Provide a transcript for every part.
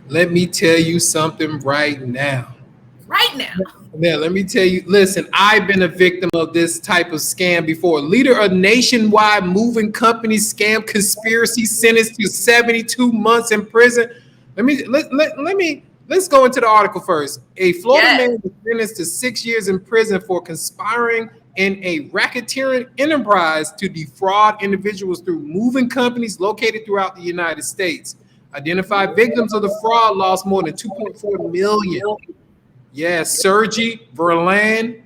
Let me tell you something right now. Right now. Yeah, let me tell you. Listen, I've been a victim of this type of scam before. Leader of nationwide moving company scam conspiracy sentenced to 72 months in prison. Let's go into the article first. A Florida Yes. man was sentenced to 6 years in prison for conspiring in a racketeering enterprise to defraud individuals through moving companies located throughout the United States. Identified victims of the fraud lost more than 2.4 million. Yeah, Serghei Verlan.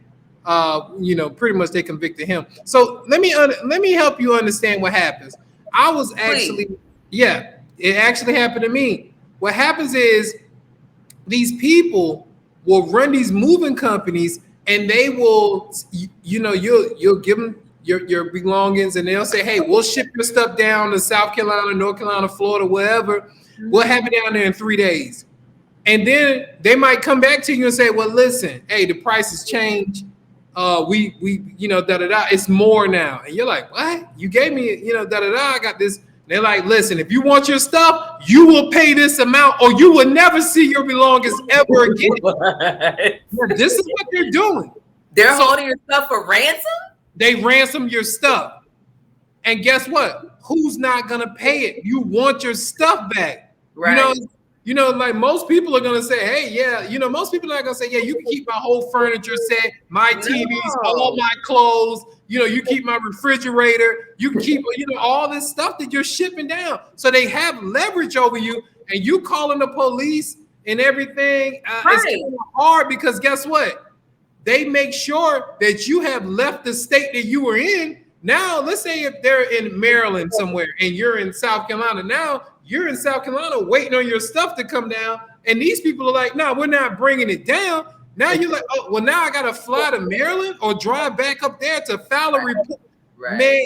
Pretty much they convicted him. So let me help you understand what happens. I was Please. actually, yeah, it actually happened to me. What happens is these people will run these moving companies, and they will, you'll give them your belongings, and they'll say, hey, we'll ship your stuff down to South Carolina, North Carolina, Florida, wherever. We'll have it down there in 3 days. And then they might come back to you and say, well, listen, hey, the price has changed. Da da da. It's more now. And you're like, what? You gave me, da da da. I got this. They're like, listen, if you want your stuff, you will pay this amount, or you will never see your belongings ever again. This is what they're doing. They're holding your stuff for ransom? They ransom your stuff. And guess what? Who's not gonna pay it? You want your stuff back. Right. Like most people are gonna say, hey, yeah, most people are not gonna say, yeah, you can keep my whole furniture set, my TVs, all my clothes, you keep my refrigerator, you can keep, all this stuff that you're shipping down. So they have leverage over you, and you calling the police and everything. It's kind of hard because guess what? They make sure that you have left the state that you were in. Now, let's say if they're in Maryland somewhere and you're in South Carolina, now you're in South Carolina waiting on your stuff to come down. And these people are like, no, we're not bringing it down. Now you're like, oh, well, now I got to fly to Maryland or drive back up there to file a report. Right. Man,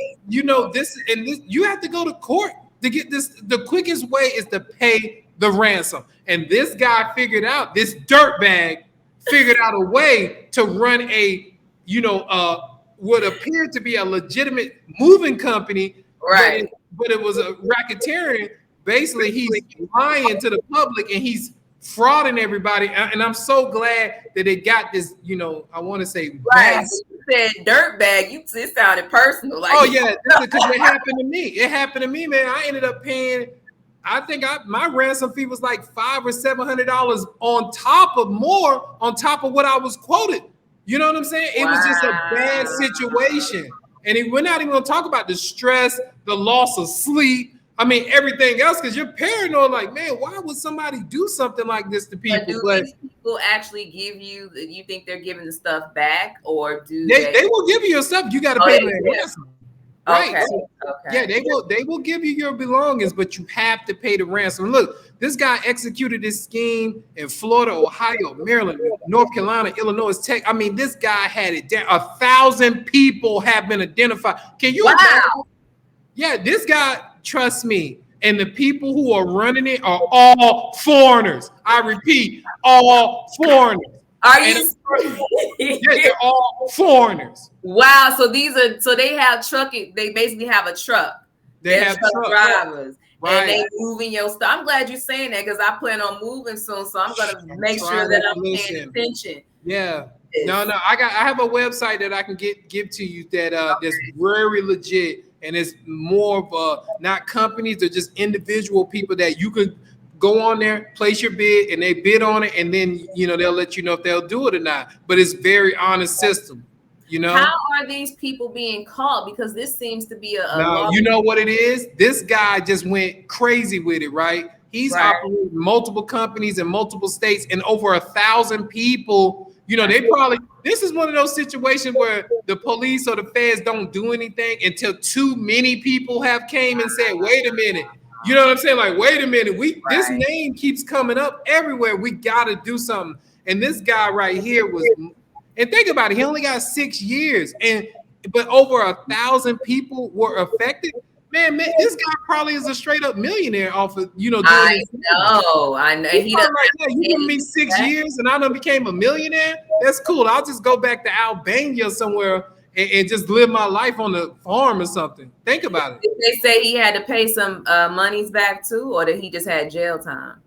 this, you have to go to court to get this. The quickest way is to pay the ransom. And this guy figured out, this dirtbag figured out a way to run what appeared to be a legitimate moving company, right? But it was a racketeering. Basically, he's lying to the public and he's frauding everybody. And I'm so glad that they got this. I want to say, right? You said dirtbag. It sounded personal. Like, oh yeah, because it happened to me. It happened to me, man. I ended up paying. I think my ransom fee was like $500 or $700 on top of what I was quoted. You know what I'm saying? It was just a bad situation. And we're not even going to talk about the stress, the loss of sleep. I mean, everything else, because you're paranoid. Like, man, why would somebody do something like this to people? But do these people actually give you? You think they're giving the stuff back, or do they will give you your stuff? You got to pay them ransom. Right. Okay. So, yeah, they will give you your belongings, but you have to pay the ransom. Look, this guy executed this scheme in Florida, Ohio, Maryland, North Carolina, Illinois, Texas. I mean, this guy had it down. 1,000 people have been identified. Can you imagine? Yeah, this guy, trust me, and the people who are running it are all foreigners. I repeat, all foreigners. Are you? Yeah, they're all foreigners. Wow. So they have trucking. They basically have a truck. They have truck drivers. Right. And they moving your stuff. I'm glad you're saying that because I plan on moving soon. So I'm gonna make sure that I'm paying attention. Yeah. No. I have a website that I can give to you that's very legit, and it's more of not companies, they're just individual people that you could go on there, place your bid, and they bid on it, and then they'll let you know if they'll do it or not. But it's very honest system. How are these people being caught? Because this seems to be now, you know what it is? This guy just went crazy with it, right? He's operating multiple companies in multiple states and over 1,000 people. This is one of those situations where the police or the feds don't do anything until too many people have came and said, wait a minute. You know what I'm saying? Like, wait a minute. This name keeps coming up everywhere. We got to do something. And this guy right here was, and think about it, he only got 6 years, but over 1,000 people were affected. Man, this guy probably is a straight up millionaire off of, doing I know. He like, yeah, you give me 6 years and I done became a millionaire. That's cool. I'll just go back to Albania somewhere and just live my life on the farm or something. Think about it. Did they say he had to pay some monies back too, or that he just had jail time?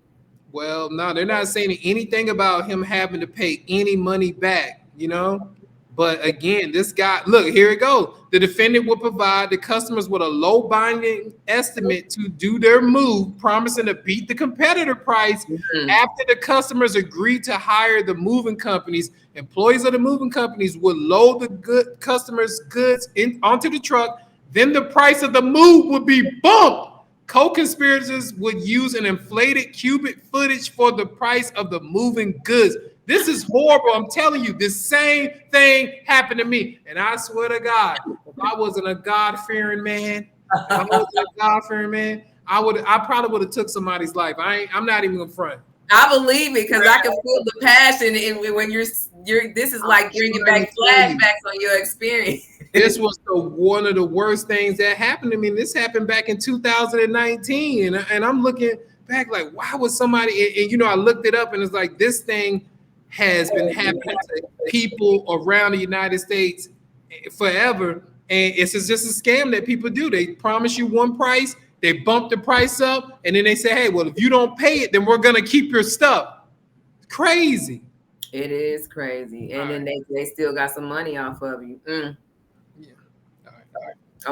Well, no, they're not saying anything about him having to pay any money back, you know. But again, this guy, look, here it goes. The defendant will provide the customers with a low binding estimate to do their move, promising to beat the competitor price. After the customers agree to hire the moving companies, employees of the moving companies will load the customers' goods onto the truck. Then the price of the move would be bumped. Co-conspirators would use an inflated cubic footage for the price of the moving goods. This is horrible. I'm telling you, the same thing happened to me. And I swear to God, if I wasn't a God-fearing man, I probably would have took somebody's life. I'm not even gonna front. I believe it because I can feel the passion when you're. This is like bringing back flashbacks on your experience. This was one of the worst things that happened to me. This happened back in 2019, and I'm looking back like, why would somebody? And I looked it up, and it's like this thing has been happening to people around the United States forever, and it's just a scam that people do. They promise you one price, they bump the price up, and then they say, hey, well, if you don't pay it, then we're gonna keep your stuff. Crazy. It is crazy, and then they still got some money off of you.